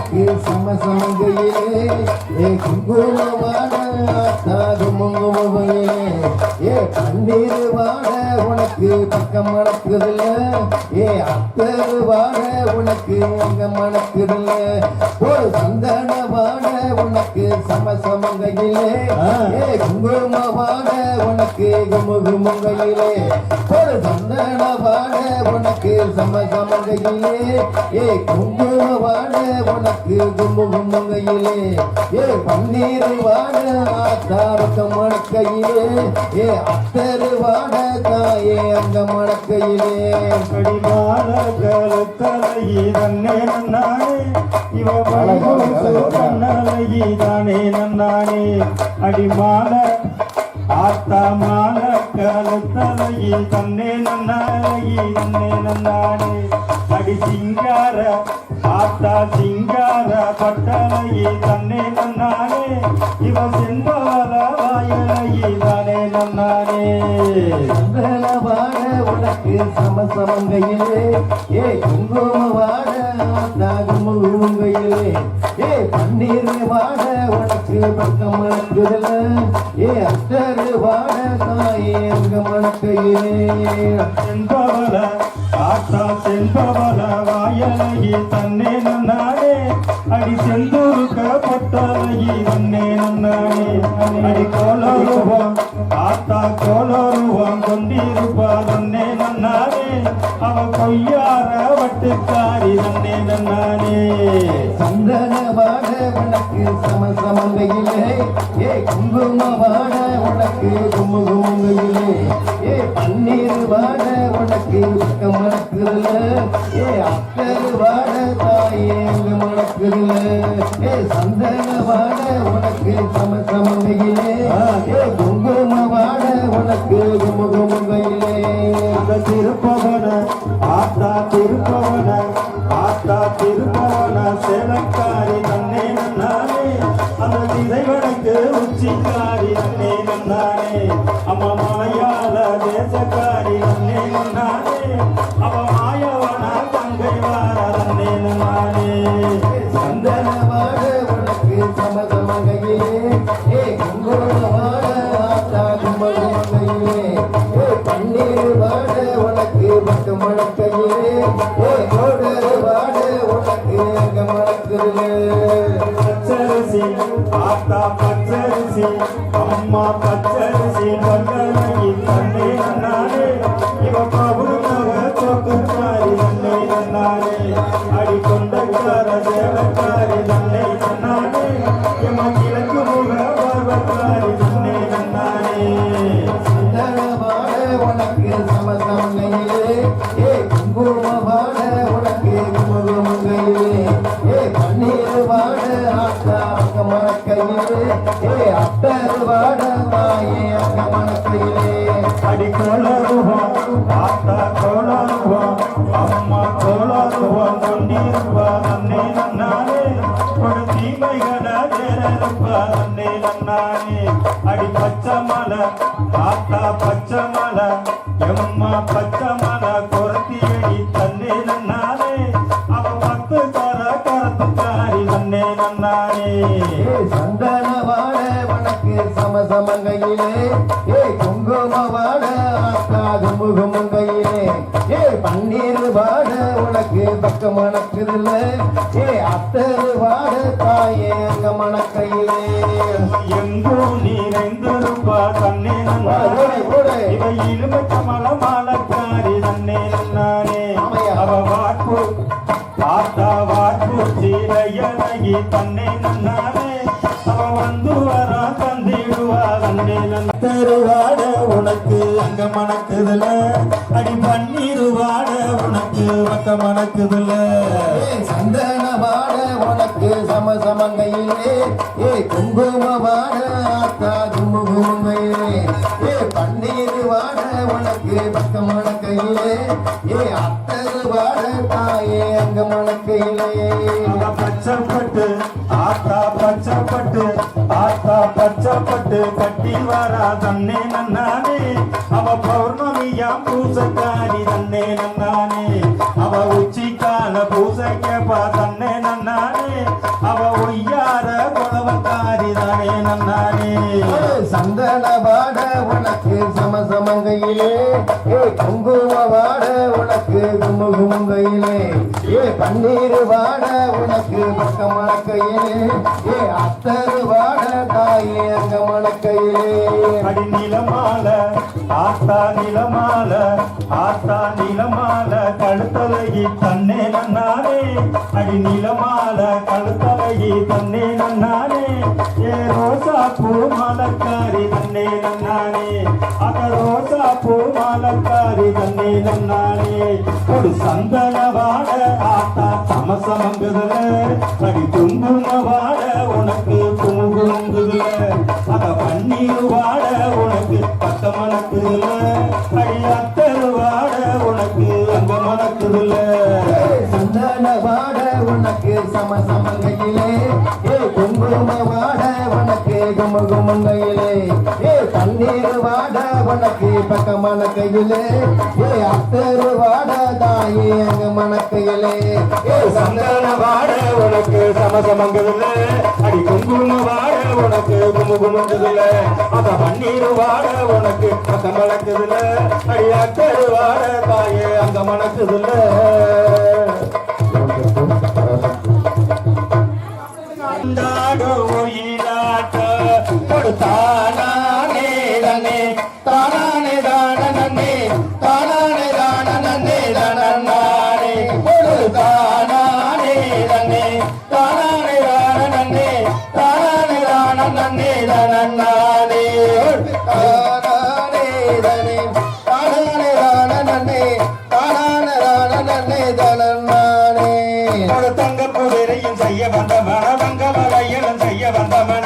உனக்கு சமசமங்கையிலே ஏ குங்குமவாட குங்குமவையிலே ஏ பன்னீர் வாட உனக்கு பக்கம் மணக்குதில்ல ஏ அத்தரு வாட உனக்கு அங்க மணக்குதில்ல ஒரு சந்தன வாட உனக்கு சமசமங்கையிலே ஏ குங்குமவாட உனக்கு குமுகுமுங்கையிலே ஒரு சந்தன வாட உனக்கு சமசமங்கையிலே ஏ குங்குமவாட உனக்கு குமுகுமுங்கையிலே ஏ பன்னீர் வாட ஆத்தாருக்க மணக்கையிலே ஏ அத்தரு வாட தாயே அங்க மணக்கையிலே கடிமால கலத்தலையே தன்னே நன்னானே இவ கண்ணலையே தானே நன்னானே அடிமால ஆத்தா மால கலத்தலையே தன்னே நன்னாலையே தன்னே நன்னானே அடி சிங்கார ஆத்தா சிங்கார பட்டலையே தன்னே நன்னானே இவ செம்பவள வாயலையே தானே நன்னானே வாட உனக்கு சமசமங்கையிலே ஏ குங்குமவாட குங்குமங்கையிலே ஏ பன்னீர் வாட உனக்கு பக்கம் மணக்குதில்ல ஏ அத்தரு வாட தாயே அங்க மணக்கையிலே செம்பவள ஆத்தா செம்பவள வாயலையே தன்னே நன்னானே அடி செந்தூருக்க பொட்டலையே தன்னே நன்னானே அடி கோலருவம் ஆத்தா கோலருவம் கொண்டிருப்பா தன்னே நன்னானே அவ கொய்யார வட்டுக்காரி தன்னே நன்னானே சந்தன வாட உனக்கு சமசமங்கையிலே ஏ குங்குமவாட உனக்கு குமுகுமுங்கையிலே ஏ பன்னீர் வாட உனக்கு பக்கம் மணக்குதில்ல ஏ அத்தரு வாட தாயே அங்க மணக்குதில்ல ஏ சந்தன வாட உனக்கு சமசமங்கையிலே ஏ குங்குமவாட உனக்கு குமுகுமுங்கையிலே அந்த திருப்பவன ஆத்தா திருப்பவன ஆத்தா திருப்பவன சேலக்காரி தன்னே நன்னானே அந்த திரைவடக்கு உச்சிக்காரி தன்னே நன்னானே அம்மா மலையாள தேசக்காரி தன்னே நன்னானே அவ மாயவன தங்கை வார தன்னே நன்னானே சந்தன வாட உனக்கு சமசமங்கையிலே ஏ குங்குமவாட ஆத்தா குங்குமங்கையிலே ஏ பன்னீர் வாட உனக்கு பக்கம் மணக்கையிலே ஏ கோடரு வாட உனக்கு அங்க மணக்குதில்ல பச்சரிசி ஆத்தா பச்சரிசி அம்மா பச்சரிசி பங்கலையே தன்னே நன்னானே இவ பவுனவ தோக்குக்காரி தன்னே நன்னானே அடி கொண்டக்கார சேவக்காரி தன்னே நன்னானே எம்ம கிழக்கு முக பார்வக்காரி தன்னே நன்னானே சந்தன வாட உனக்கு சமசமங்கையிலே ஏ குங்குமவாட உனக்கு குமுகுமுங்கையிலே ஏ பன்னீர் வாட ஆத்தா அங்க மணக்கையிலே ஏ அத்தரு வாட தாயே அங்க மணக்கையிலே அடி கோலருவம் ஆத்தா கோலருவம் அம்மா கோலருவம் கொண்டிருப்பா தன்னே நன்னானே ஒரு தீமைகட நேரப்பா தன்னே நன்னானே அடி பச்சை மலை ஆத்தா பச்சை மலை எம்மா பச்சை மலை குரத்தி அடி தன்னே நன்னானே அவ பத்து தர கரத்துக்காரி தன்னே நன்னானே ஏ சந்தன வாட உனக்கு சமசமங்கையிலே ஏ குங்குமவாட ஆத்தா குமுகுமுங்கையிலே ஏ பன்னீர் வாட உனக்கு பக்கம் மணக்குதில்ல ஏ அத்தரு வாட தாயே அங்க மணக்கையிலே எங்கோ நிறைந்திருப்பா தன்னே நன்னானே இவ இலுமச்ச மலமாலக்காரி தன்னே நன்னானே அவ வாக்கு ஆத்தா வாக்கு சீரையழகி தன்னே நன்னானே அவ வந்து வரா தந்திடுவா தன்னே நன்னருவாட உனக்கு அங்க மணக்குதுல அடி பன்னீர் வாட உனக்கு பக்க மணக்குதுல சந்தன வாட உனக்கு சமசமங்கையிலே ஏ குங்குமவாட ஆத்தா குமுகுமுங்கையிலே ஏ பன்னீர் வாட உனக்கு பக்கம் மணக்கையிலே ஏ அத்தரு வாட தாயே அங்க மணக்கையிலே பச்சைப்பட்டு ஆத்தா பச்சைப்பட்டு ஆத்தா பச்சைப்பட்டு கட்டி வரா தன்னே நன்னானே அவ பௌர்ணமியாம் பூசக்காரி தன்னே நன்னானே அவ உச்சிக்கால பூசைக்கப்பா தன்னே நன்னானே சமசமங்கையிலே ஏ குங்கும வாட உனக்கு குமுகுமுங்கையிலே ஏ பன்னீர் வாட உனக்கு பக்க மணக்கையிலே ஏ அத்தரு வாட தாயே அங்க மணக்கையிலே அடி நிலமால ஆத்தா நிலமால ஆத்தா நிலமால கழுத்தலகி தன்னே நன்னானே அடி நிலமால கழுத்தலகி தன்னே நன்னானே ஏ ரோசா பூ மலக்காரி தன்னே நன்னானே அத ரோசா பூ மலக்காரி தன்னே நன்னானே ஒரு சந்தன வாட ஆத்தா சமசமங்குதுல அடி குங்கும வாட உனக்கு குங்குங்குதுல அத பன்னீர் வாட உனக்கு பட்ட மணக்குதுல அடி அத்தரு வாட உனக்கு அங்க மணக்குதுல சந்தன வாட உனக்கு சமசமங்கையிலே ஏ குங்கும வாட உனக்கு குமுகுமுங்கையிலே ஏ தண்ணீர் வாட உனக்கு பக்க மணக்கையிலே ஏ அத்தரு வாட தாயே அங்க மணக்கையிலே ஏ சந்தன வாட உனக்கு சமசமங்குதுல அடி குங்கும வாட உனக்கு குமுகுமுங்குதுல அத பன்னீர் வாட உனக்கு பக்க மணக்குதுல அடி அத்தரு வாட தாயே அங்க மணக்குதுல கொண்டாடு ஒயிலாட்ட கொடுத்தானே தானே தானே தானே தானே தானே தானே கொடுத்தானே தானே தானே தானே தானே தானே தானே தங்க குதிரையும் செய்ய வந்த மன தங்க வளையலும் செய்ய வந்த மன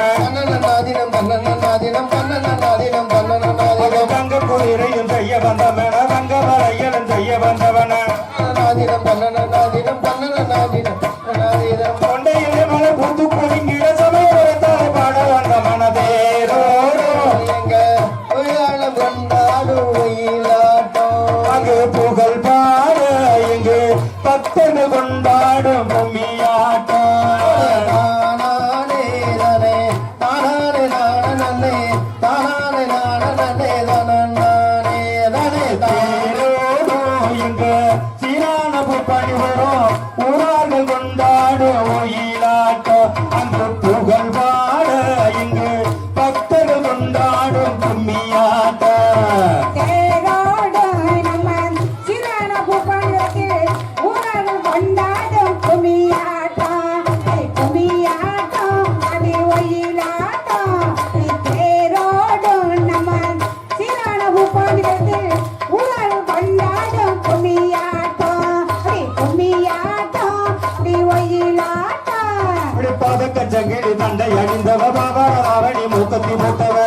தங்க குதிரையும் செய்ய வந்த மன தங்க வளையலும் செய்ய வந்தவன கொண்டையிலே மலை புத்து புதுங்கிட சமயத்தால் பாட வந்த மனதேரோடு அங்கு புகழ் பாட இங்கு பத்தனு கொண்டாடும் பொம்மியாட்டம் ஊரார்கள் கொண்டாடும் ஒயிலாட்டம் அங்கு புகழ் பாட இங்கு பக்தர்கள் கொண்டாடும் கும்மியாட்டம் பதக்கச்சங்கிடி தண்டை அணிந்தவ பாவராவணி மூக்கத்தி போட்டவ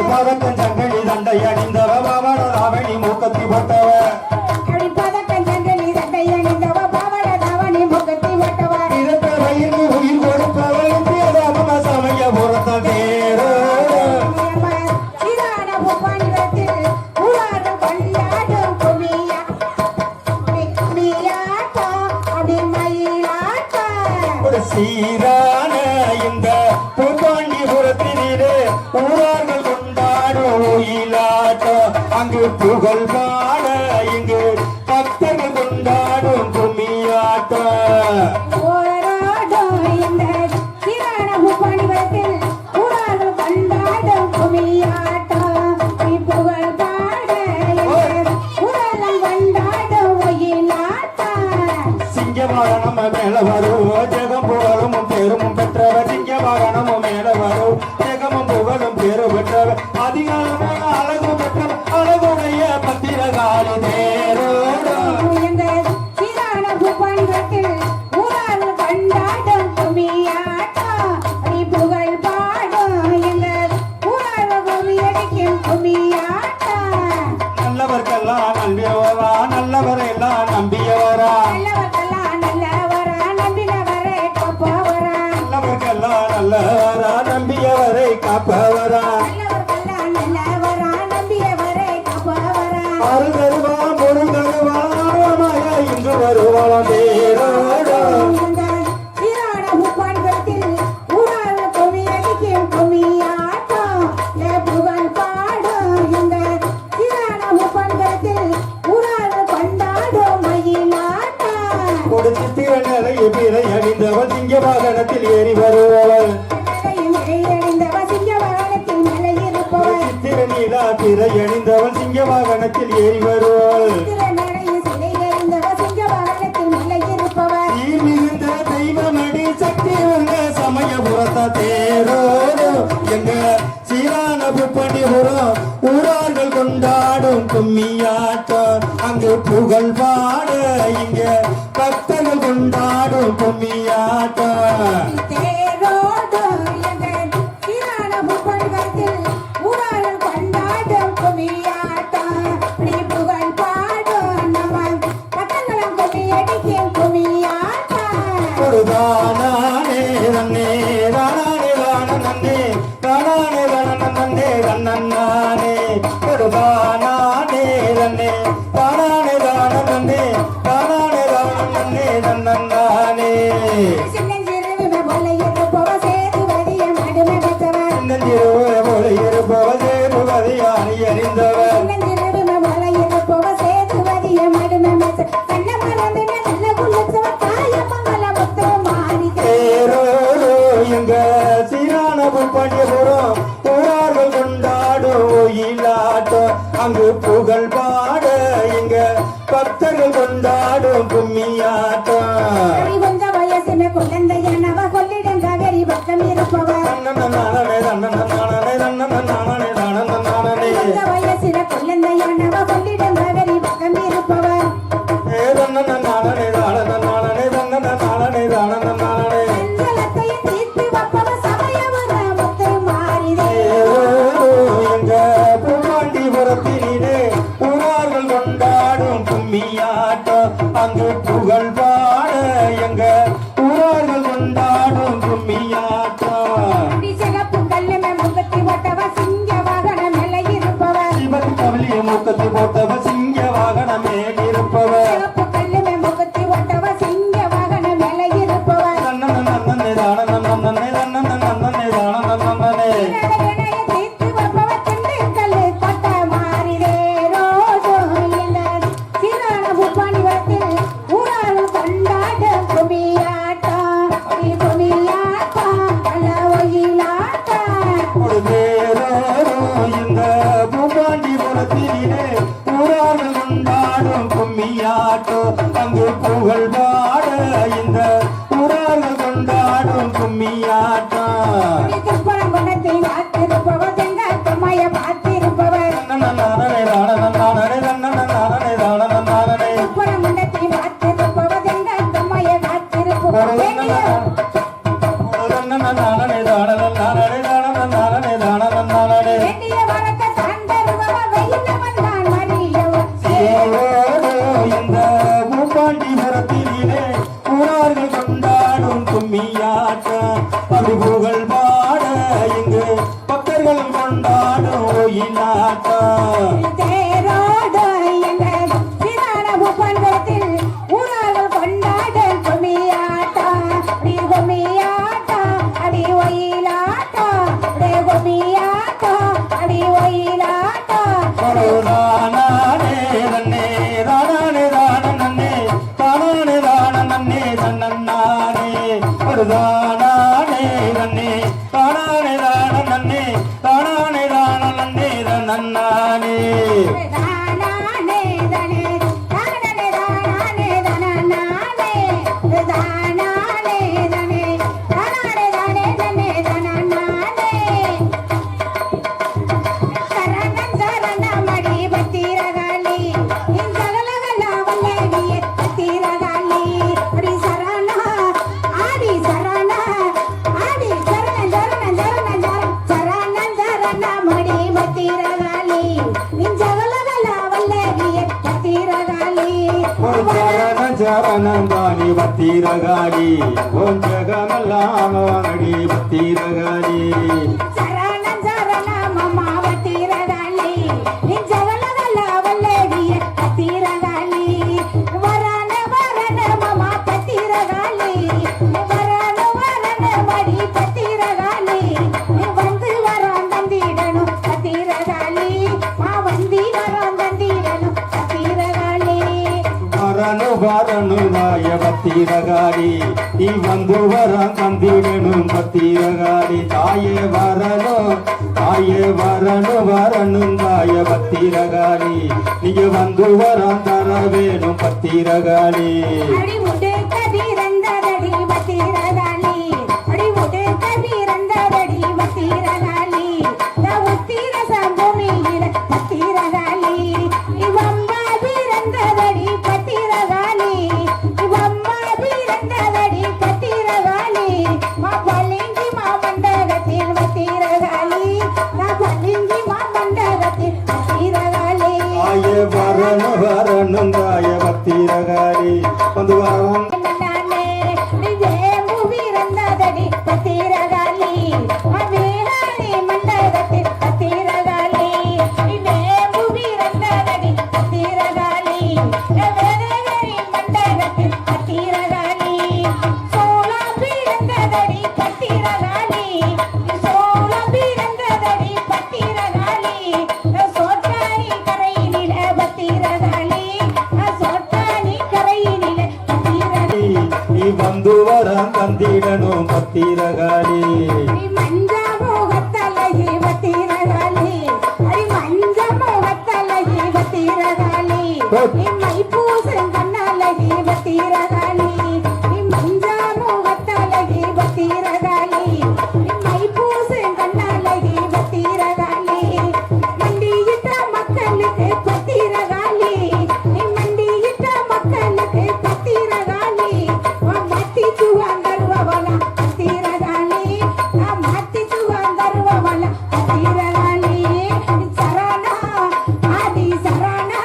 பதக்கச்சங்கிடி தண்டை அணிந்தவ பாவராவணி மூக்கத்தி போட்டவ இதற்கு வயிறு உயிர் கொடுப்பவள் பேராம சமய புறத்த தேரோ சீரான இந்த பூபாண்டிபுரத்தினிலே ஊரார்கள் கொண்டாடும் ஒயிலாட்டம் அங்கு புகழ் பாட இங்கு பக்தர்கள் கொண்டாடும் கும்மியாட்டம் சிங்கவாகனம் மேல வரும் ஜெகம் புகழும் பேரும் பெற்றவர் சிங்கவாகனமும் மேல வரும் ஜெகமும் புகழும் பேரு பெற்றவர் அதிகாரமான அழகு பெற்றவர் அழகுடைய பத்திரகாலி தேரோடு நல்லவர்க்கெல்லாம் நம்பியவரா நல்லவரெல்லாம் நம்பியவரா நல்லவர்க்கெல்லாம் நல்லவரா நம்பியவரை காப்பவரா மயிலா பிறை அணிந்தவள் சிங்க வாகனத்தில் ஏறி வருவாள் சித்திரமேடையில் சிலை எறிந்தவர் சிங்க வாகனத்தில் நிலை இருப்பவர் சீர் மிகுந்த தெய்வமடி சக்தி உள்ள சமயபுரத்த தேரோடு எங்க சீரான புப்பணிபுரம் ஊரார்கள் கொண்டாடும் கும்மியாட்டம் அங்கு புகழ் பாட இங்க பக்தர்கள் கொண்டாடும் கும்மியாட்டம் தேரோடு எங்கள் சீரான புகழ்கத்தில் ஊராளர் கொண்டாடும் கும்மியாட்டம் நீ புகழ் பாடும் நம்ம பட்டங்களும் கும்மியடிக்கும் கும்மியாட்டம் ஒரு தானானே நன்னே தானானே தான நன்னே தானானே தான நன்னே தன்னே ஒரு தானானே நன்னே தானானே தான நன்னே தானானே தான நன்னே தன்னே சின்னஞ்சிறுமி போல இருப்பவர் சேதுவதிய மடுமை பெற்றவர் சின்னஞ்சிறுவ போல இருப்பவ சேருவதை அணி அறிந்தவர் சின்னஞ்சிறுமி போல இருப்பவர் சேதுவதிய மடுமை பெற்றவர் கண்ண மறந்துன நல்ல குலச்சவர் தாய மங்கள முத்து மாறிதே தேரோடு எங்க சீரான புப்பணிபுரம் ஊரார்கள் கொண்டாடும் ஒயிலாட்டம் அங்கு புகழ் பாட எங்க பக்தர்கள் கொண்டாடும் கும்மியாட்டம் கொஞ்ச வயசுன குழந்தையனவ கொள்ளிடம் காவேரி பக்கம் இருப்பவர் கொஞ்ச வயசுன குழந்தையனவ கொள்ளிடம் காவேரி பக்கம் இருப்பவர் சஞ்சலத்தையும் தீர்த்து வைப்பவர் சமயவர முத்து மாறிதே பூமாண்டிபுரத்திலே ஊரார்கள் கொண்டாடும் கும்மியாட்டம் அங்கு புகழ் பாட எங்க ஊரார்கள் கொண்டாடும் கும்மியாட்டம் சிகப்பு கல்லுமே முகத்தி ஓட்டவர் சிங்க வாகனம் நிலை இருப்பவர் சிவன் கவலிய மூக்கத்தை போட்டவ சிங்க வாகனமே இருப்பவர் சிகப்பு கல்லுமே முகத்தி ஓட்டவர் சிங்க வாகனம் நிலை இருப்பவர் இணைய தீர்த்து வைப்பவர் திண்டுக்கல் கொட்ட மாறிதே ரோடு இந்த சீரான புப்பாணிவரத்தில் ஊராளும் கொண்டாடும் கும்மியாட்டம் கும்மியாட்டம் அல்ல ஒயிலாட்டம் ஒரு தேரோரும் இந்த பூமாண்டிபுரத்திலே ஊரார்கள் கொண்டாடும் கும்மியாட்டம் அங்கு புகழ் பாட இந்த ஊரார்கள் கொண்டாடும் கும்மியாட்டம் திருப்பரம் குணத்தை பார்த்திருப்பவர் தெங்காத்தம்மைய பார்த்திருப்பவர் திருப்பரம் குணத்தை பார்த்திருப்பவர் தெங்காத்தம்மைய பார்த்திருப்பவர் வேண்டிய வழக்க சார்ந்தருபவர் வெயில வந்தான் மறியவர் இந்த பூப்பாண்டிபுரத்திலே ஊரார்கள் கொண்டாடும் கும்மியாட்டம் அது புகழ் பாட இங்கு பக்தர்கள் கொண்டாடும் ஒயிலாட்டம் தேரோடு எங்கள் சீரான பூப்பண்டத்தில் ஊராளர் கொண்டாடும் கும்மியாட்டம் கும்மியாட்டம் அடி ஒயிலாட்டம் கும்மியாட்டம் அடி ஒயிலாட்டம் தானானே நன்னே தானானே தான நன்னே தானானே தான நன்னே தன்னே ஒரு தானானே நன்னே தானானே தான நன்னே தானானே தான நன்னே தன்னே தானானே தனே தானனே தானானே தனனானே தானானே தனே தானானே தானே தனே தனனானே சரணம் சரணமடி பத்திரகாளி இந்த சகலகலா வல்லடிய பத்திரகாளி அடி சரணா ஆடி சரணா ஆடி சரணம் சரணம் சரணம் சரணம் சரணமடி பத்திரகாளி இந்த சகலகலா வல்லடிய பத்திரகாளி ஒரு சரணம் தானி பத்திரகாளி ஓம் ஜெகமெல்லாம் அடி பத்திரகாளி சரணம் சரணம் அம்மா பத்திரகாளி இந்த சகலகலா வல்லடிய பத்திரகாளி வரண வரண மாமா பத்திரகாளி வரண வரண மடி பத்திரகாளி வந்து வரம் தந்திடணும் பத்திரகாளி மா வந்தி வரம் தந்திடணும் பத்திரகாளி வரனு நாய பத்திரகாளி நீ வந்து வர தந்திடனும் பத்திரகாளி தாயே வரனோ தாயே வரணும் வரணும் தாய பத்திரகாளி நீங்க வந்து வரம் தர வேணும் பத்திரகாளி அடி முடு கதிரந்தரடி பத்திரகாளி அடி முடு கதிரந்தரடி பத்திரகாளி உத்திர சம்பூமியில பத்திரகாளி இவம்மா பிறந்ததடி பத்திரகாளி இவம்மா பிறந்ததடி பத்திரகாளி பளிங்கி மாமண்டகத்தில் பத்திரகாளி பளிங்கி மாமண்டகத்தில் பத்திரகாளி தாயே வரணும் வரணும் தாய பத்திரகாளி வந்து வரம் நானே நிஜேமு பிறந்ததடி பத்திரகாளி அவேராணி மண்டகத்தில் பத்திரகாளி நிஜேமு பிறந்ததடி பத்திரகாளி வேதகரி மண்டகத்தில் பத்திரகாளி சோழா பிறந்ததடி பத்திரகாளி சோழா பிறந்ததடி பத்திரகாளி சோற்றாணி கரையினில பத்திரகாளி சோற்றாணி கரையினில பத்திரகாளி நீ வந்து வரம் தந்திடணும் பத்திரகாளி மஞ்ச மோகத்தலகி பத்திரகாளி அடி மஞ்ச மோகத்தலகி பத்திரகாளி மைப்பூசன் கண்ணலகி பத்திரகாளி மஞ்ச மோகத்தலகி பத்திரகாளி மைப்பூசன் கண்ணலகி பத்திரகாளி மண்டியிட்ட மக்களுக்கு பத்திரகாளி மண்டியிட்ட மக்களுக்கு பத்திரகாளி மாத்தி சுவந்தருவவள பத்திரகாளி மாத்தி சுவந்தருவவள பத்திரகாளி சரணா ஆதி சரணா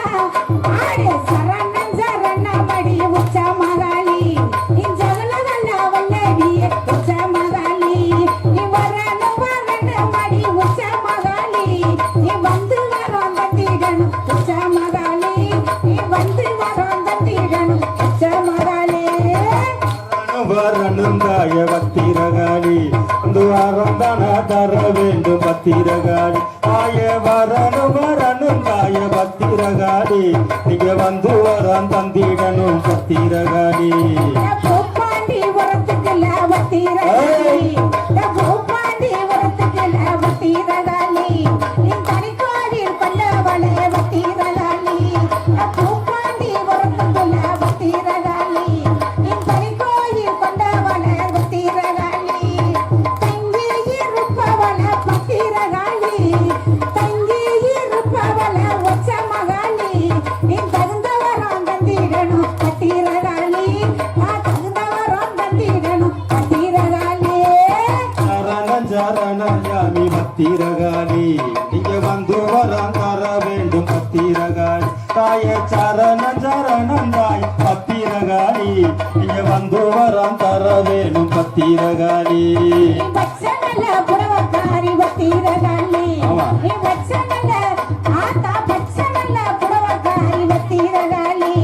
ஆடு சரணன் சரண மடி உச்ச மகாளி ஜகலகல வல்லவிய உச்ச மகாளி வரன வரன மடி உச்ச மகாளி வந்து வரோம் தட்டிடணும் உச்ச மகாளி வந்து வரோம் தட்டிடணும் உச்ச மகாளி வரணும் தாய பத்திரகாளி வந்து வரம் தான தர வேண்டும் பத்திரகாளி தாய வரணும் வரணும் தாய பத்திரகாளி நீங்க வந்து வரம் தந்திடணும் பத்திரகாளி பூப்பாண்டி உரத்துக்குள்ள பத்திரகாளி பூப்பாண்டி உரத்துக்குள்ள பத்திரகாளி தனிக்கோவில் பல்லவளே பத்திரகாளி பூப்பாண்டி உரத்துக்குள்ள பத்திரகாளி தனிக்கோவில் பல்லவளே பத்திரகாளி தங்கி இருப்பவள பத்திரகாளி தங்கி இருப்பவள உச்ச மகாளி தகுந்தவரம் தந்திடணும் பத்திரகாளி தகுந்தவரம் தந்திடணும் பத்திரகாளி சரணம் சரணம் யாமி பத்திரகாளி நீங்க வந்து வரம் தர வேண்டும் பத்திரகாளி தாய சரணம் சரணம் தாய் பத்திரகாளி நீங்க வந்து வரம் தர வேண்டும் பத்திரகாளி பச்சனல புடவக்காரி பத்திரகாளி ஆமா. பச்சனல ஆத்தா பச்சனல புடவக்காரி பத்திரகாளி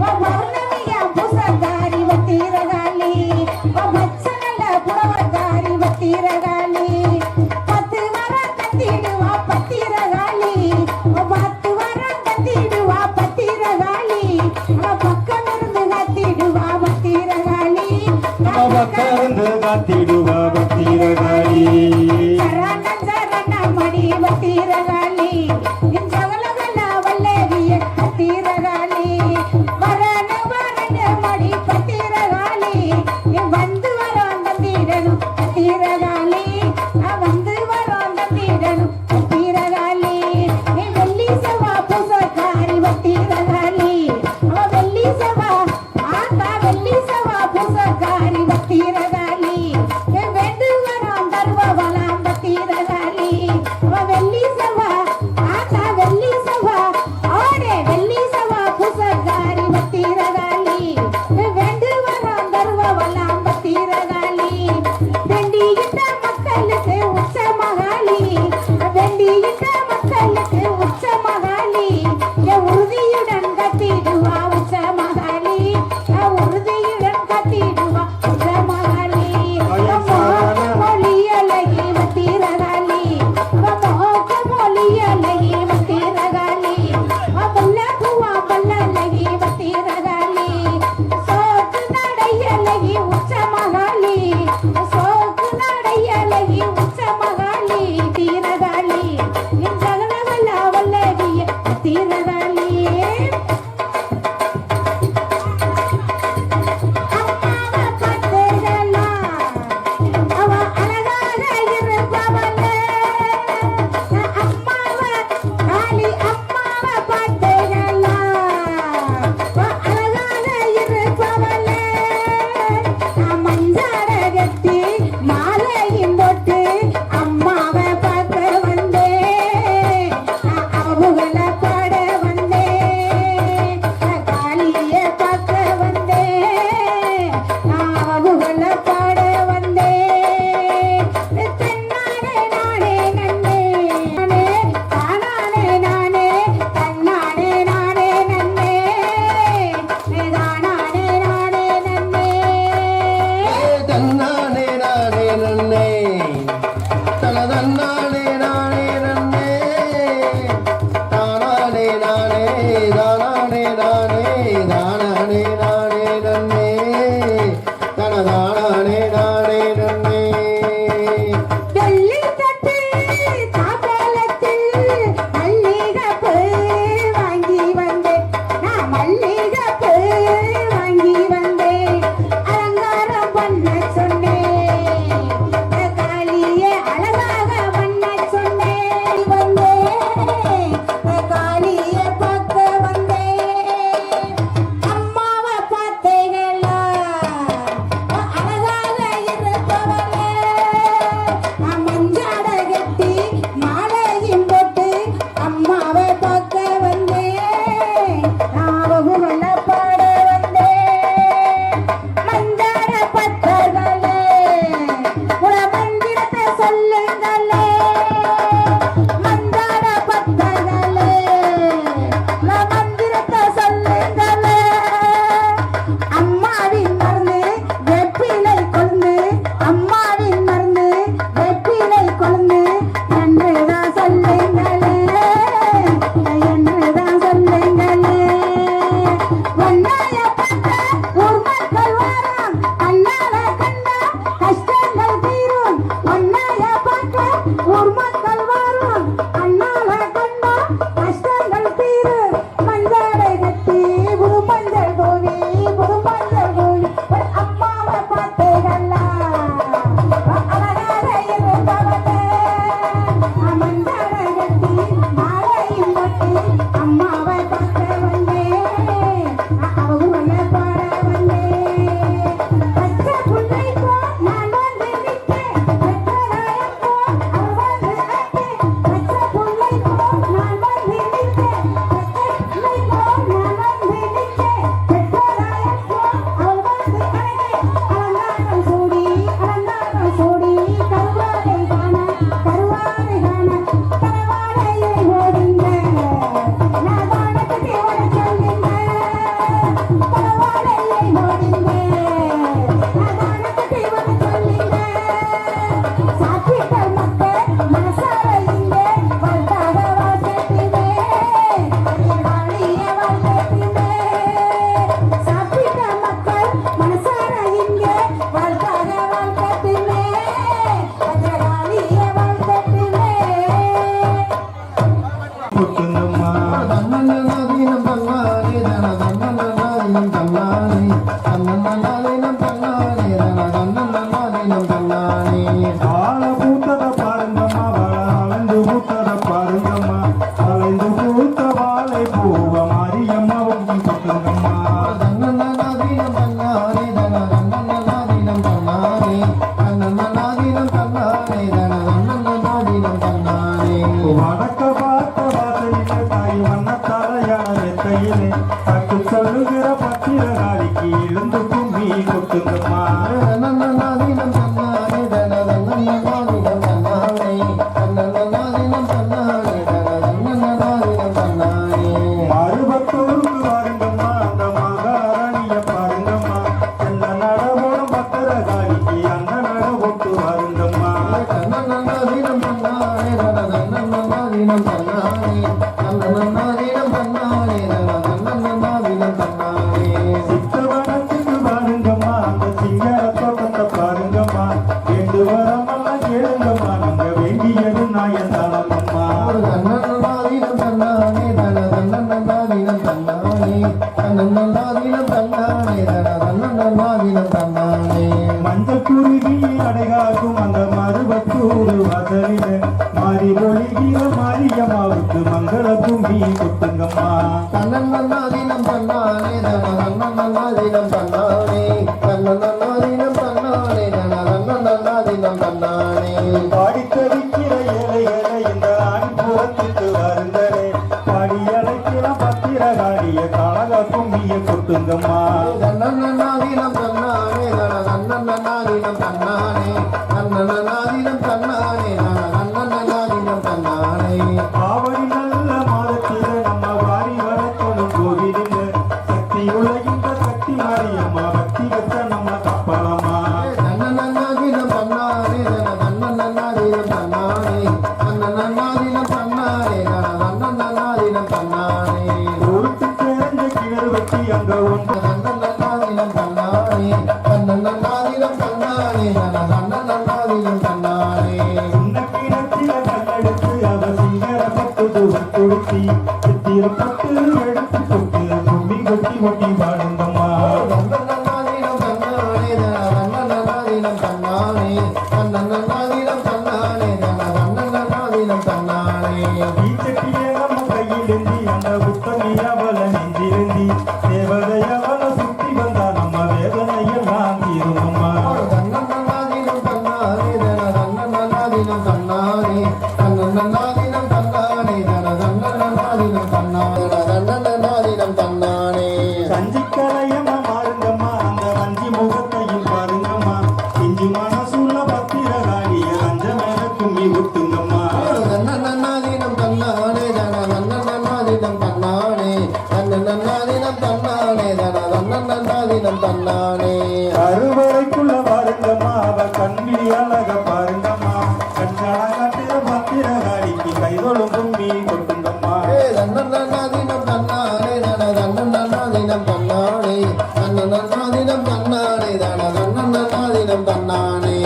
பௌர்ணமிய பூசக்காரி பத்திரகாளி பச்சனல புடவக்காரி பத்திரகாளி 10 வரம் கட்டிடுவா பத்திரகாளி 10 வரம் கட்டிடுவா பத்திரகாளி பக்கம் இருந்து கட்டிடுவா பத்திரகாளி நம்ம பக்கருந்து காத்திடுவா பத்திரகாளி சரணம் சரணம் மடி பத்திரகாளி ஜகலகல வல்லவிய பத்திரகாளி வரண வரண மடி பத்திரகாளி வந்து வரோம் தந்திடணும் பத்திரகாளி வந்து வரோம் தந்திடணும் பத்திரகாளி வெள்ளி செவ்வா பூசக்காரி பத்திரகாளி வெள்ளி செவ்வா ஆத்தா வெள்ளி செவ்வா பூசக்காரி பத்திரகாளி வெண்டு வரோம் தருவவளாம் பத்திரகாளி வெள்ளி செவ்வா தன்னாதீனம் தன்னானே தன்னன்னாதீனம் தன்னானே தன்னன்னாதீனம் தன்னானே சித்தவனத்துக்கு பாருங்கம்மா அந்த சிங்கார தோட்டத்தை பாருங்கம்மா வேண்டு வரமெல்லாம் கேளுங்கம்மா நாங்க வேண்டியது நாயந்தானம்மா தன்னன்னாதீனம் தன்னானே தன்னன்னாதீனம் தன்னானே தன்னன்னாதீனம் தன்னானே தன்னன்னாதீனம் தன்னானே மஞ்சள் குருவி அடைகாக்கும் அந்த மருவத்தூர் வாசலில மாறி ஒழிகிற மாரியம்மாவுக்கு மங்கள கும்மி கொட்டுங்கம்மா தன்னன்னாதீனம் தன்னானே தன்னன்னாதீனம் தன்னானே தன்னன்னாதீனம் தன்னானே தன்னன்னாதீனம் தன்னானே பாடி தவிக்கிற ஏழைகளை இந்த ஆண்புறத்துக்கு வருந்தனே பாடி அழைக்கிற பத்திரகாடிய காளக கும்மிய கொட்டுங்கம்மா தன்னன்னாதீனம் தன்னானே தன்னன்னாதீனம் தன்னானே தன்னன்னாதீனம் தன்னானே தன்னன்னாதீனம் தன்னானே ஆவணி நல்ல மாதத்தில நம்ம வாரி வரத்தொடும் கோவிலில் சக்தி உலகின்ற சக்தி மாரியம்மா பக்தி வச்ச நம்ம கப்பலம்மா தன்னன்னாதீனம் தன்னானே தன்னன்னாதீனம் தன்னானே தன்னன்னாதீனம் தன்னானே தன்னன்னாதீனம் தன்னானே ஒருத்து தெரிஞ்ச கிணறு வெட்டி அங்க ஒன்று தன்னன்னாதீனம் தன்னானே தன்னன்னாதீனம் தன்னானே தன்னன்னாதீனம் தன்னானே சின்ன கிணற்றில கல்லெடுத்து அவ சிங்கர பட்டு தூரம் கொடுத்தி சித்திரப்பட்டு எடுத்து கொட்டு கும்மி கொட்டி கொட்டி பாடுங்கம்மா தன்னன்னாதீனம் தன்னானே தன்னன்னாதீனம் தன்னானே தன்னன்னாதீனம் தன்னானே தன்னன்னாதீனம் தன்னானே ஈச்சட்டிய நம்ம கையிலேந்தி அந்த புத்தமி அவள நெஞ்சிருந்தி தேவதை அவள சுத்தி வந்தா நம்ம வேதனையெல்லாம் தீருமம்மா தன்னன்னாதீனம் தன்னானே தன்னன்னாதீனம் தன்னானே தன்னன்னாதீனம் தன்னானே தன்னன்னாதீனம் தன்னானே தன்னன்னாதீனம் தன்னானே கஞ்சிக்கரையம்மா மாறுங்கம்மா அந்த வஞ்சி முகத்தையும் பாருங்கம்மா இஞ்சி மனசுள்ள பத்திரகாடிய அஞ்ச மேல கும்மி விட்டுங்கம்மா தன்னன்னாதீனம் தன்னானே தன்னன்னாதீனம் தன்னானே தன்னன்னாதீனம் தன்னானே தன்னன்னாதீனம் தன்னானே அறுவரைக்குள்ள பாருங்கம்மா அவ கண்பிடி அழக பாருங்கம்மா கண்காண கட்டிர பத்திரகாடிக்கு கைதொழும் கும்மி கொட்டுங்கம்மா தன்னன்னாதீனம் தன்னானே தன்னன்னாதீனம் தன்னானே தன்னன்னாதீனம் தன்னானே தன்னன்னாதீனம் தன்னானே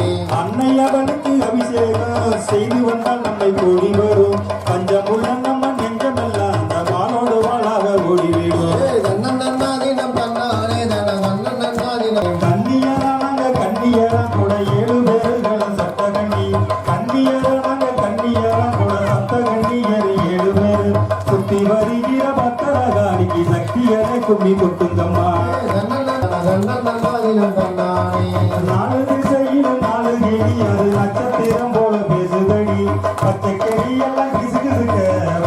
அன்னை அவனுக்கு அபிஷேகம் செய்து வந்தால் நம்மை கூடி வரும் பஞ்சமுள்ள நம்ம நெஞ்சமெல்லாம் அந்த வானோடு வாழாக ஓடிவிடும் தன்னன்னாதீனம் தன்னானே தன்னன்னாதீனம் கண்ணியரானாங்க கண்ணியரா கூட 7 பேருகள சட்ட கண்ணி கண்ணியரானாங்க கண்ணியரா கூட சத்த கண்ணியர் 7 பேரு சுத்தி வருகிற பத்திரகாடிக்கு சக்தியரை கும்மி கொட்டுங்கம்மா தன்னன்னாதீனம் தன்னானே 4 திசையில 4 கிளி அது நட்சத்திரம் போல பேசுதடி பச்சை கிளி எல்லாம் கிசுகிசுக்க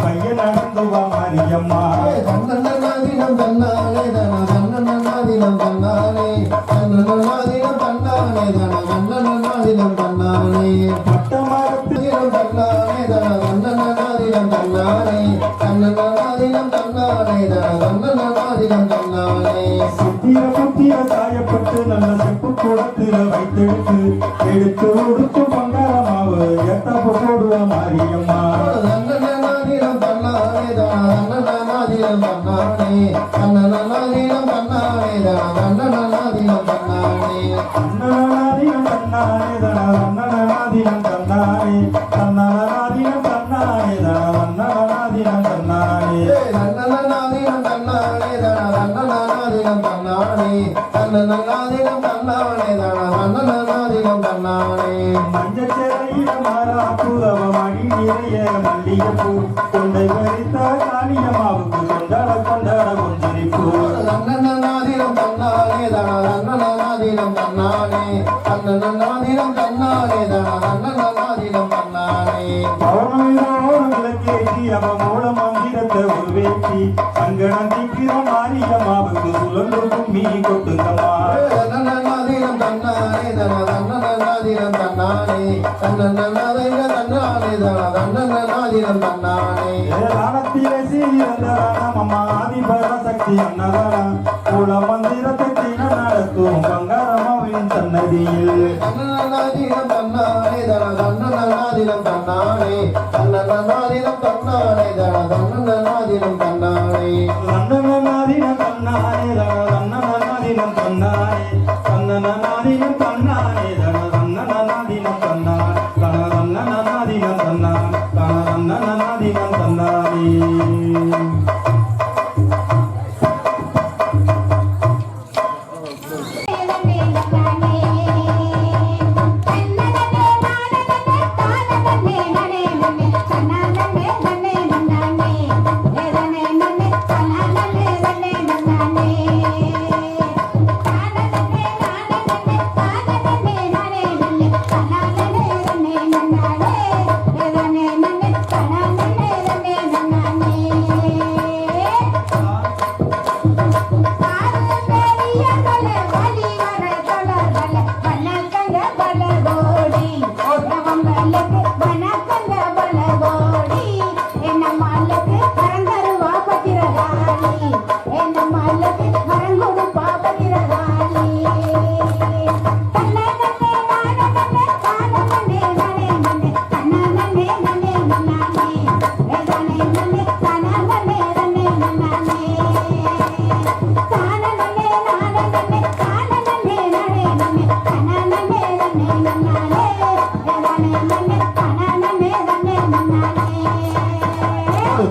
பையன் நடந்து வா மாரியம்மா தன்னன்னாதீனம் தன்னானே தன்னன்னாதீனம் தன்னானே தன்னன்னாதீனம் தன்னானே தன்னன்னாதீனம் தன்னானே பட்ட மரத்து தன்னானே தன்னன்னாதீனம் தன்னானே தன்னன்னாதீனம் தன்னானே தன்னன்னாதீனம் தன்னானே சுத்திர புத்திர சாயப்பட்டு நல்ல செப்பு கூடத்துல வைத்தெடுத்து எடுத்து உடுத்து பங்காரமாவு ஏத்தாப்பு போடுவ மாரியம்மா தன்னன்னாதீனம் தன்னானே தன்னன்னாதீனம் தன்னானே தன்னன்னாதீனம் தன்னானே தன்னன்னாதீனம் தன்னானே அண்ணனாதீனம் தன்னானே அண்ணனாதீனம் தன்னானே தன்னனாதீனம் தன்னானே அண்ணனாதீனம் தன்னானே தன்னன்னாதீனம் தன்னானே தன்னன்னாதீனம் தன்னானே தன்னன்னாதீனம் தன்னானே தன்னன்னாதீனம் தன்னானே மஞ்சச்சேரையில மாறாப்பு அவ மணி நிறைய மல்லிகைப்பூ கொண்டை பறித்த காளியம்மாவுக்கு கொண்டாட கொஞ்சிரிப்பூ தன்னன்னாதீனம் தன்னானே தன்னன்னாதீனம் தன்னானே தன்னன்னாதீனம் தன்னானே தன்னன்னாதீனம் தன்னானே பௌர்ணமியோடு விளக்கேற்றி அவ மூல மந்திரத்தை உருவேற்றி அங்கனம் திக்கிற மாரியம்மாவுக்கு சுழன்று கும்மி கொட்டுங்கம்மா தன்னன்னாதீனம் தன்னானே தன்னன்னாதீனம் தன்னானே தன்னன்னாதீனம் தன்னானே தன்னன்னாதீனம் தன்னானே ஏராளத்திலே சீரந்தாராம் அம்மா ஆதிபர சக்தி அன்னதானா மூல மந்திரத்தை தின நடத்தும் பங்காரமாவின் சன்னதியில் தன்னன்னாதீனம் தன்னானே தன்னன்னாதீனம் நாதினம் தன்னானே தன்னநாதினம் தன்னானே தன்னநாதினம் தன்னானே தன்னநாதினம் தன்னானே தன்னநாதினம் தன்னானே தன்னநாதினம் தன்னானே தன்னநாதினம் தன்னானே தன்னநாதினம் தன்னானே தன்னநாதினம் தன்னானே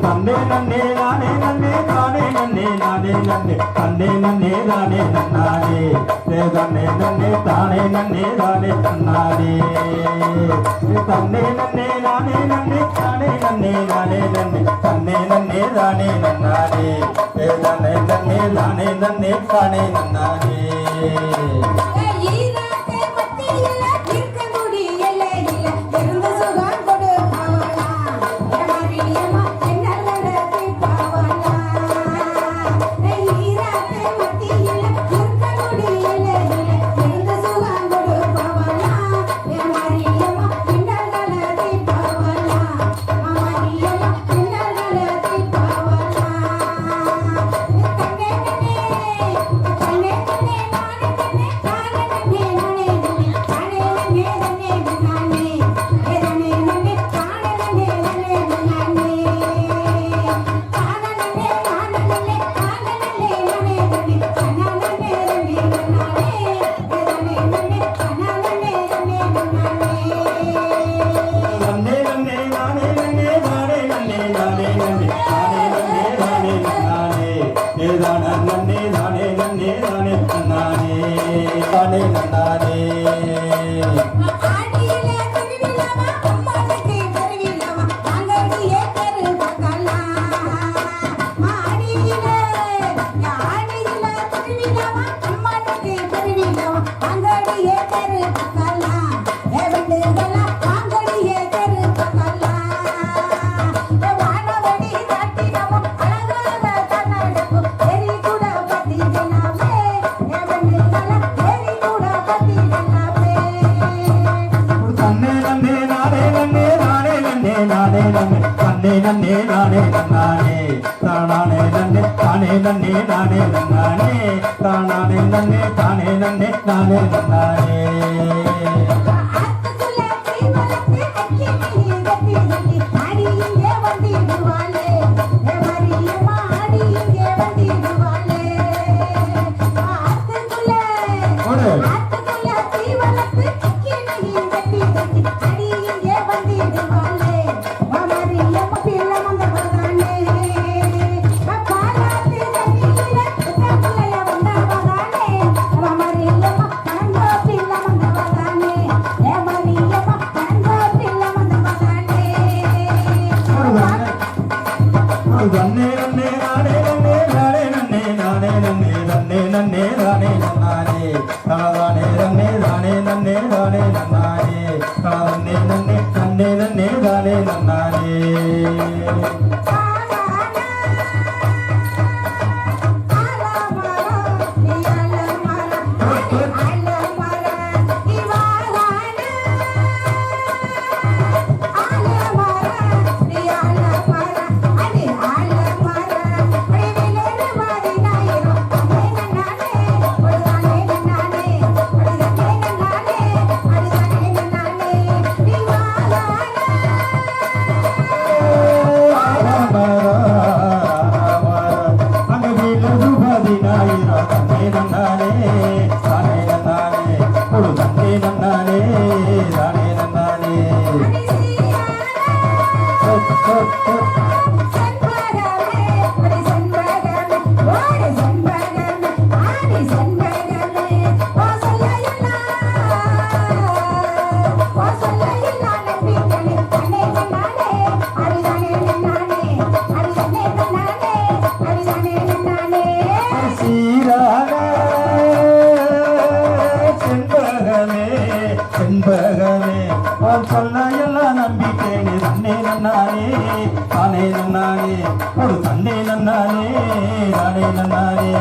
தன்னே நன்னே நானே நன்னே தானே நன்னே நானே நன்னே தன்னே நன்னே தானே நன்னானே தன்னே நன்னே தானே நன்னே தானே தன்னானே தன்னே நன்னே நானே நன்னே தானே நன்னே நானே நன்னே தன்னே நன்னே தானே நன்னானே தன்னே நன்னே தானே நன்னே தானே நன்னானே நன்னே நானே நன்னானே தானே நன்னே தானே நன்னே நானே நன்னானே தானே நன்னே தானே நன்னே நானே நன்னானே நன்னே நன்னே நானே நன்னே நானே நன்னே நானே நன்னே நன்னே நன்னே நானே நன்னானே தானே நன்னே தானே நன்னே தானே நன்னானே தானே நன்னே நன்னே நன்னே தானே நன்னானே la la செண்பகமே உன் சொல்ல எல்லாம் நம்பிட்டேனே தன்னே நன்னானே தானே நன்னானே ஒரு தன்னே நன்னானே தானே நன்னானே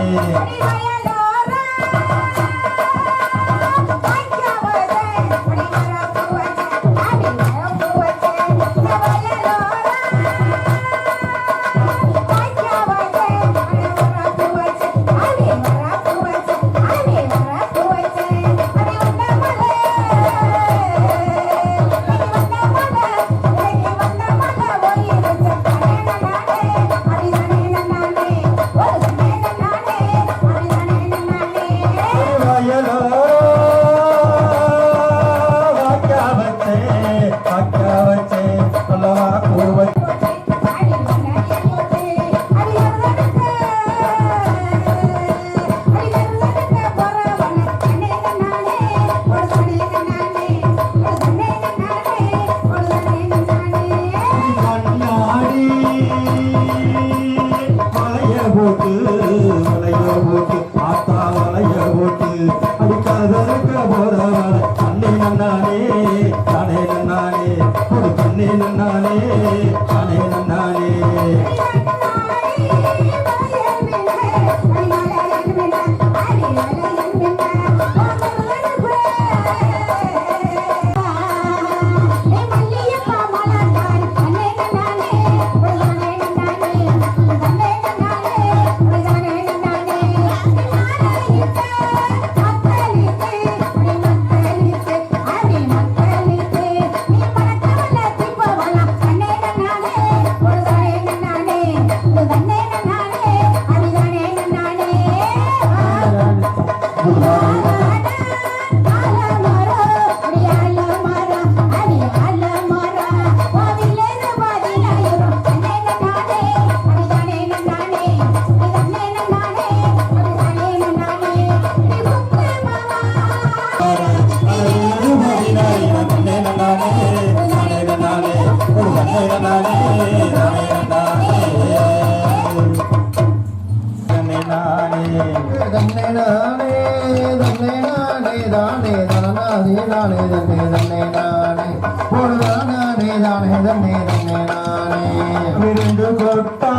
விருந்து கொட்டா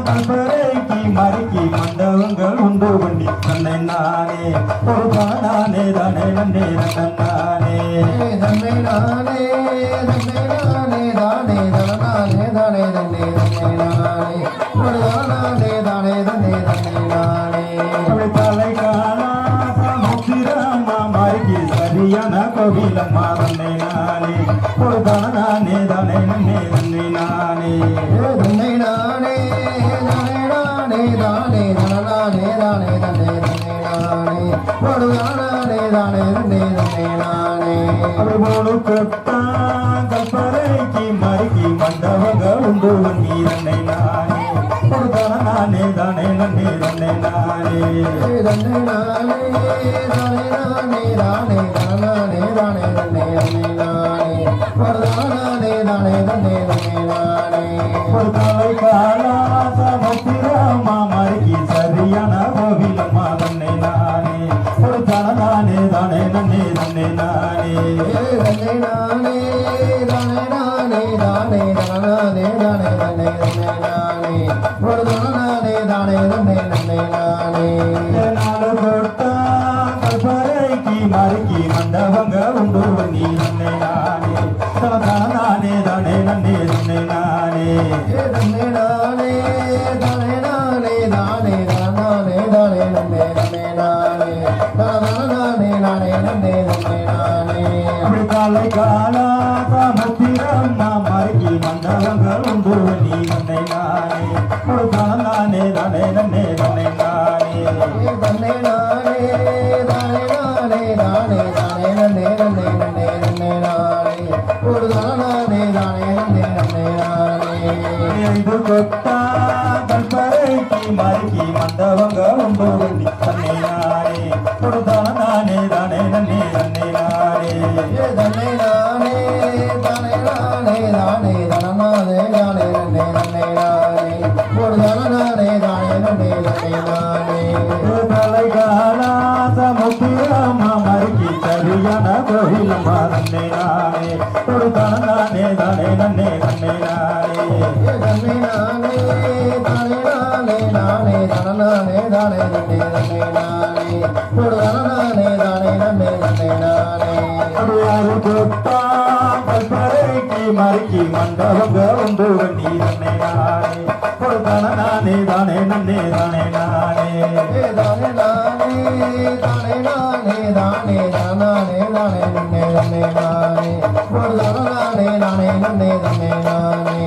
கல்பரைக்கு மறுக்கி மண்டபங்கள் உண்டு பண்ணி தன்னை நானே ஒரு தானே தானே நன்னே நன்னானே தன்னை நானே தன்னை நானே தானே தனநானே தானே தன்னை தன்னை நானே ஒரு தானே தானே தன்னை தன்னை நானே அப்படி தலை காணா சமுத்திரம்மா மறுக்கி சரியான கோவிலம்மா தன்னை நானே ஒரு தானே தானே நன்னே தன்னை நானே தன்னை நானே தானே நானே தானே தனநானே தானே தன்னை தன்னை நானே ஒரு தானே தானே தன்னை தன்னை நானே அப்படி போடு கொட்டா கல்பரைக்கு மறுக்கி மண்டபங்க உண்டு பண்ணி தன்னை நானே ஒரு தானே தானே நன்னே தன்னை நானே தன்னை நானே தானே நானே தானே தனநானே தானே தன்னை தன்னை நானே ஒரு தானே தானே தன்னை தன்னை நானே ஒரு தலை காலா சமுத்திரம்மா மறுக்கி சரியான கோவிலம்மா தன்னை நானே ஒரு தானே தானே நன்னே தன்னை நானே தன்னை நானே தானே நானே தானே தனநானே தானே தன்னை தன்னை நானே ஒரு தானே தானே தன்னை தன்னை நானே நாடு கொட்டா கல்பரைக்கு மறுக்கி மண்டபங்க உண்டு பண்ணி தன்னை நானே தானே தானே நன்னே தன்னை நானே தன்னை நானே தானே நானே தானே தனநானே தானே தன்னை தன்னை நானே தனநானே நானே தன்னை தன்னை நானே அப்படி காலை காலா சமுத்திரம்மா மறுக்கி மண்டபங்கள் உண்டு பண்ணி தன்னை நானே ஒரு தானே தானே நன்னே தன்னை நானே தன்னை நானே தானே நானே தானே தானே நன்னே நன்னே நன்னே நன்னே நானே ஒரு தானே தானே நன்னே நன்னே நானே இது கொட்டா கல்பரைக்கு மறுக்கி மண்டவங்க உண்டு வண்டி தன்னை நானே கொடுத்தான நானே தானே நன்னே தன்னை நானே தன்னை நானே தானே நானே தானே தனநானே தானே நன்னே தன்னை நானே ஒரு தனநானே தானே நன்னே தன்னை நானே தலை காலாத முத்திரமா மறுக்கி சரியான கோயிலம்மா தன்னை நானே கொடுத்தான நானே தானே நன்னே தன்னை நானே தன்னை நானே தானே நானே தானே தனநானே தானே நன்னே தன்னை நானே ஒரு தனநானே தானே நன்னே தன்னை நானே அடியாறு கொட்டா கல்பரைக்கு மறுக்கி மண்டபங்க உண்டு வண்டி தன்னை நானே கொடுத்தான நானே தானே நன்னே தானே நானே தானே நானே தானே நானே தானே தனநானே தானே நன்னே தன்னை நானே ஒரு தனநானே தானே நன்னே தன்னை நானே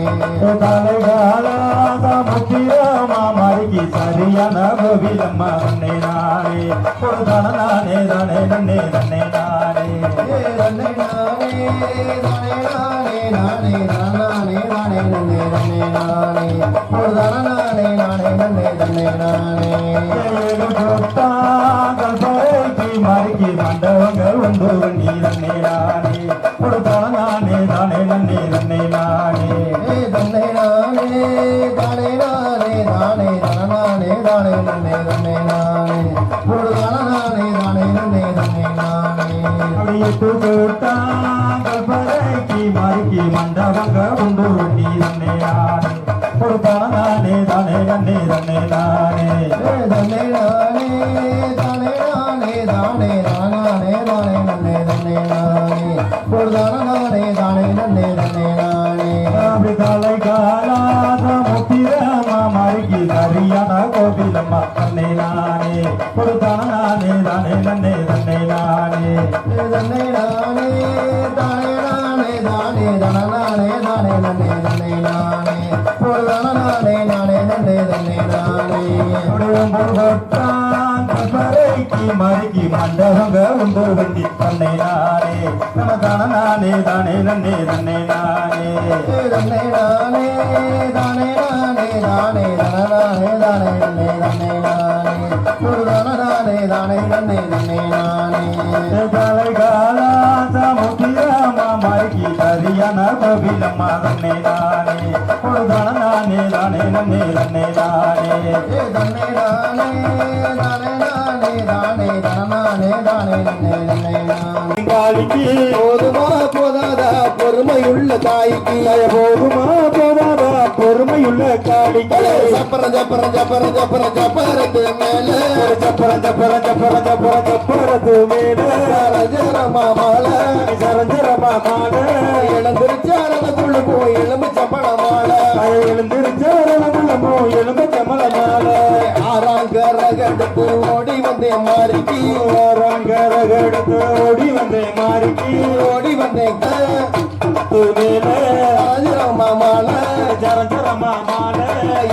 தலை காலாத முத்திரமா மறுக்கி சரியான கோவிலம்மா தன்னை நானே கொடுத்தான நானே தானே நன்னே தன்னை நானே தன்னை நானே தானே நானே நானே தனநானே தானே நன்னே தன்னை நானே ஒரு தனநானே தானே நன்னே தன்னை நானே மறுக்கி மண்டபங்கள் உண்டு வண்டி தன்னை நானே கொடுத்தான நானே தானே நன்னே தன்னை நானே தன்னை நானே தானே நானே தானே தனநானே தானே நன்னே தன்னை நானே ஒரு தனநானே தானே நன்னே தன்னை நானே அடியிட்டு கேட்டாங்கள் பறைக்கு மறுக்கி மண்டபங்க உண்டு வண்டி தன்னை நானே கொடுத்தான நானே தானே நன்னே தன்னை நானே தன்னை நானே தானே நானே தானே தனநானே தானே நன்னே தன்னை நானே ஒரு தனநானே தானே நன்னே தன்னை நானே அப்படி தலை காலாத முத்திரமா மறுக்கி சரியான கோவிலம்மா தன்னை நானே கொடுத்தான நானே தானே நன்னே தன்னை நானே தன்னை நானே தானே நானே தானே தனநானே தானே நன்னே தன்னை நானே ஒரு தனநானே நானே நன்னே தன்னை நானே கல்பரைக்கு மறுக்கி மண்டபங்க உண்டு வண்டி தன்னை நானே நமக்கான நானே தானே நன்னே தன்னை நானே தன்னை நானே தானே நானே தானே தனநானே தானே நன்னே தன்னை நானே ஒரு தனநானே தானே நன்னே தன்னை நானே தலை காலாத முத்திரமா மறுக்கி சரியான கோவிலம்மா தன்னை நானே கொடுத்தான நானே தானே நன்னே தன்னை நானே தன்னை நானே தானே நானே தானே தனநானே தானே நன்னே தன்னை நானே காளிக்கு போதுமா போதாதா பொறுமையுள்ள தாய்க்கு போதுமா போதாதா பொறுமையுள்ள காளிக்கு ஜப்பர ஜப்பர ஜப்பர ஜப்பர ஜப்பரத்து மேல சப்பரத்து மேல ரஜரமா மாலை சரஞ்சரமா மாட இழந்திருச்சாரதுக்குள்ள போய் எலும்பு சப்பள மாலை எழுந்திருச்சோரமுள்ள போ எலும்பு கமல மால ஆறாங்கரகடுத்து ஓடி வந்தேன் மாறிக்கு ரங்கரகடுத்து ஓடி வந்தே மாறிக்கு ஓடி வந்தேன் மேல ரஜரமா மாலை சரஞ்சரமா மாட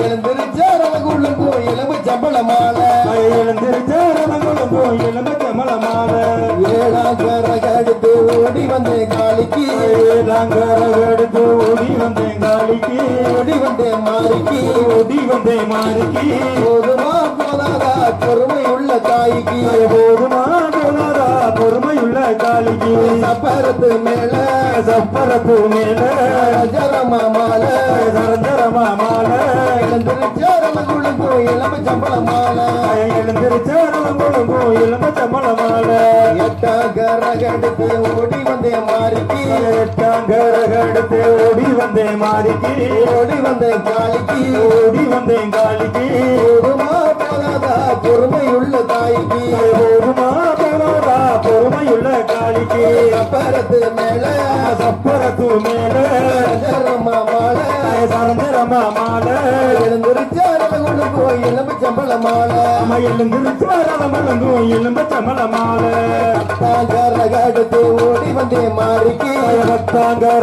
எழுந்திருச்சாரதுக்குள்ள போய் எலும்பு சப்பள மாலை எழுந்திருச்சோரமுள்ள போ எலும்பு கமல மால ஏழாங்கரகடுத்து ஓடி வந்தேன் காளிக்கு ரங்கரகடுத்து ஓடி வந்தே காளிக்கு ஓடி வந்தேன் மாறிக்கு ஓடி வந்தே மாறிக்கு போதுமா போதாதா பொறுமையுள்ள தாய்க்கு போதுமா போதாதா பொறுமையுள்ள காளிக்கு சப்பரத்து மேல சப்பரத்து மேல ரஜரமா மாலை சரஞ்சரமா மால எழுந்திருச்சாரதுக்குள்ள போய் எலும்பு சப்பள மாலை எழுந்திருச்சோரமுள்ள போ எலும்பு கமல மால எட்டாங்கரகடுத்து ஓடி வந்தேன் மாறிக்கு எட்டாங்கரகடுத்து ஓடி வந்தே மாறிக்கு ஓடி வந்தேன் காளிக்கு ஓடி வந்தேன் காளிக்கு போதுமா போதாதா பொறுமையுள்ள தாய்க்கு போதுமா போதாதா பொறுமையுள்ள காளிக்கு சப்பரத்து மேல சப்பரத்து மேல ரஜரமா மாலை சரஞ்சரமா மால எழுந்திருச்சாரதுக்குள்ள போய் எலும்பு சப்பள மாலை எழுந்திருச்சோரமுள்ள எலும்பு கமல மால ரகடுத்து ஓடி வந்தேன் மாறிக்கு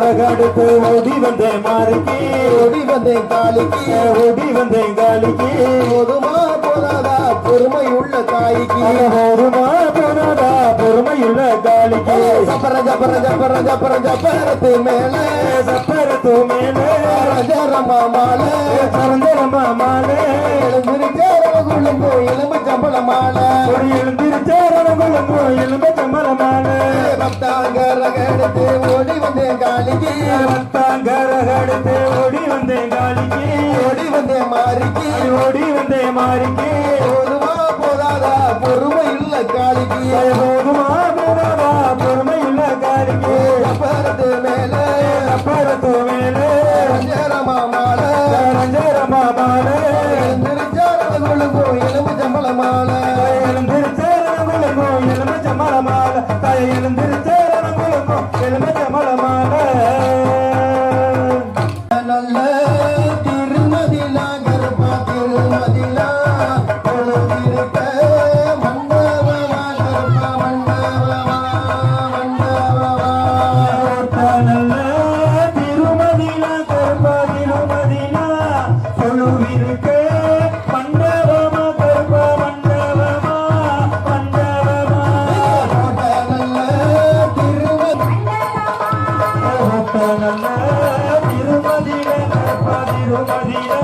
ரகடுத்து ஓடி வந்தே மாறிக்கு ஓடி வந்தேன் காளிக்கு ஓடி வந்தே காளிக்கு போதுமா போதாதா பொறுமையுள்ள தாய்க்கு போதுமா போதாதா போதாதா பொறுமையுள்ள காளிக்கு ஜப்பர ஜப்பர ஜப்பர ஜப்பர ஜப்பரத்து மேலே சப்பரத்து மேலே ரஜரமா மாலை சரஞ்சரமா மாலை எழுந்திருச்சேரகுளும்போ எலும்பு சம்பள மாலை ஒரு எழுந்திருச்சேரகுளும்போ எலும்பு சம்பள மாலை பக்தாங்கரகடுத்து ஓடி வந்தேன் காளிக்கு பக்தாங்கரகடுத்து ஓடி வந்தேன் காளிக்கு ஓடி வந்தேன் மாறிக்கு ஓடி வந்தேன் மாறிக்கு போதுமா போதாதா பொறுமை இல்ல காளிக்கு போதுமா போதாதா பொறுமை இல்ல காளிக்கு ஜப்பரத்து மேலே சப்பரத்து மேலே ரஜரமா மாலை ரஞ்சரமா மாலை எழுந்திருச்சேரகுளும்போ எலும்பு சம்பள மாலை எழுந்திருச்சேரகுளும்போ எலும்பு சம்பள மாலை தாய் எழுந்திருச்சேரகுளும்போ எலும்பு சம்பள மாலை நல்ல திருமதிலா கருப்பா திருமதிலா பொழுதிருக்க மண்டபமா கருப்பா மண்டபமா மண்டபமா நல்ல திருமதினா கருப்பா திருமதினா தொழுவிருக்க மண்டபமா கருப்பா மண்டபமா மண்டபமா நல்ல திருமதி நல்ல திருமதினா கருப்பா திருமதினா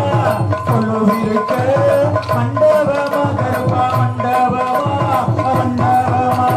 தொழுவிருக்க மண்டபமா கருப்பா மண்டபமா மண்டபமா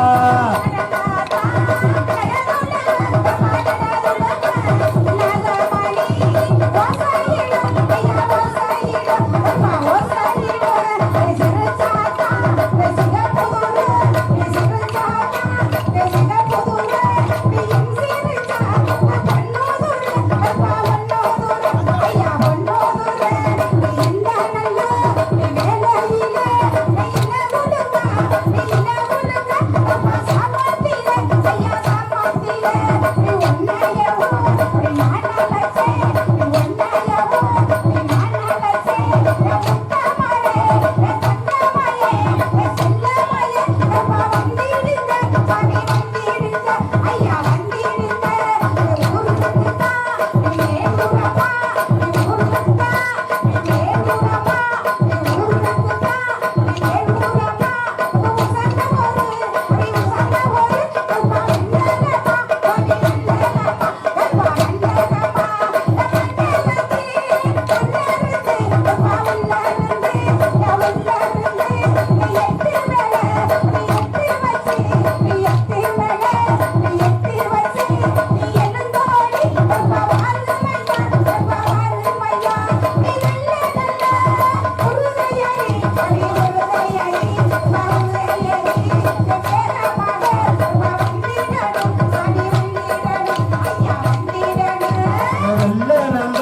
நல்ல நல்ல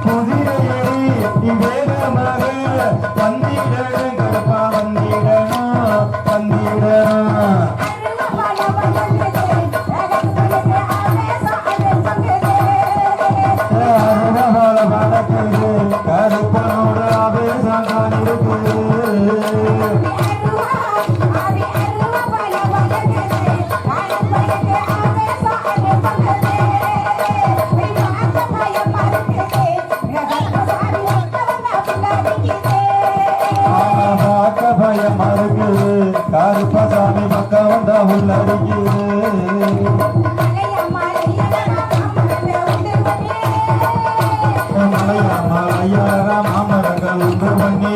புதிரையடி நீ வேகமாக வந்திடணும் கருப்பா வந்திடணும் வந்திடணும் அருணபால வடக்குது கருப்பனோட ஆவேசம் தான் இருக்குது பார்க்க பயம் மறுக்குது கருப்பசாமி பக்கம் வந்தா உள்ளடிக்குது மலையாள மாமரங்கள் உண்டு பண்ணி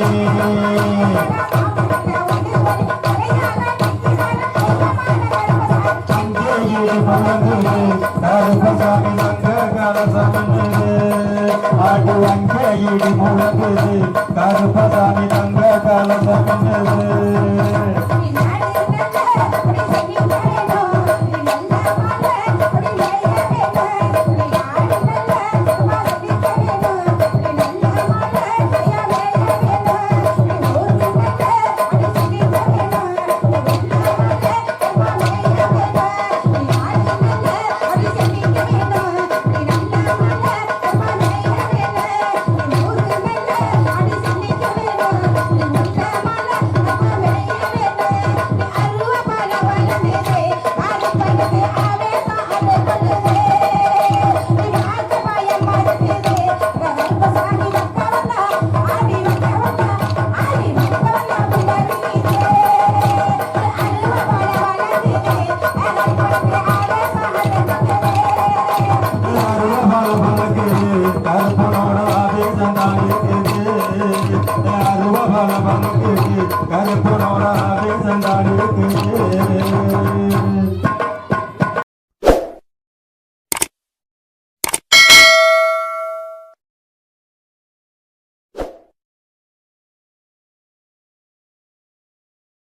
முழங்குது கருப்பசாமி தங்க கலசமின்னுது ஆட்டு அங்கேயிடி முழங்குது கருப்பசாமி தங்க கலசமின்னுது